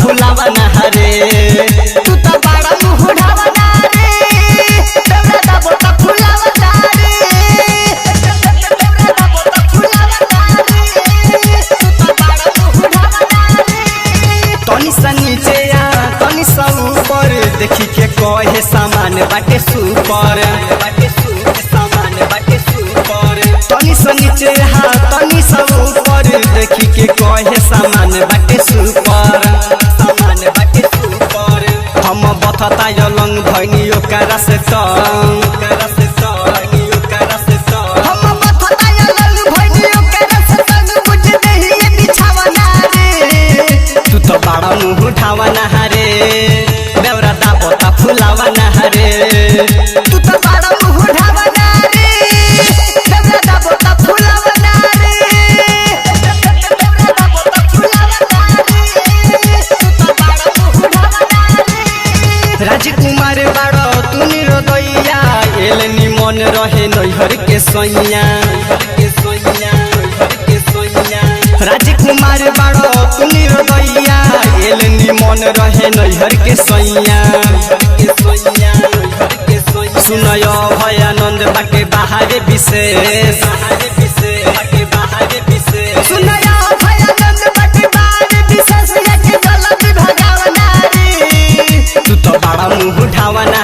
फुलावना रे तू तो बड़ा मुँह ढावना रे देवरा दाबो तो फुलावना रे देवरा दाबो तो फुलावना रे तू तो बड़ा मुँह ढावना रे तनी सा नीचे आ तनी सा ऊपर देखी के कहे सामान बाटे सुपर सामान बाटे सुपर तनी सा नीचे हा तनी सा ऊपर देखी के कहे सामान बाटे सुपर सामान बाटे सुपर हम बथता यलंग भैनी ओकरा से हम बथता यलंग भैनी ओकरा से तंग बुझ देही बिछावना रे तू तो बड़ा मुँह ढावना रे देवरा दाबो तो फुलावना रे तू तो बड़ा मुँह ढावना रे देवरा दाबो तो फुलावना रे देवरा दाबो तो फुलावना रे तू तो बड़ा मुँह ढावना रे राजकुमार बाड़ो तू निरोदैया एल निमन रहे नैहर के सैया राजकुमार बाड़ो तू निरोदैया एल निमन रहे नैहर के सैया सुनय भयानंद बाटे बाहरे विशेष सुनय भयानंद बाटे बाहरे विशेष जल्दी भगावना रे तू तो बड़ा मुँह ढावना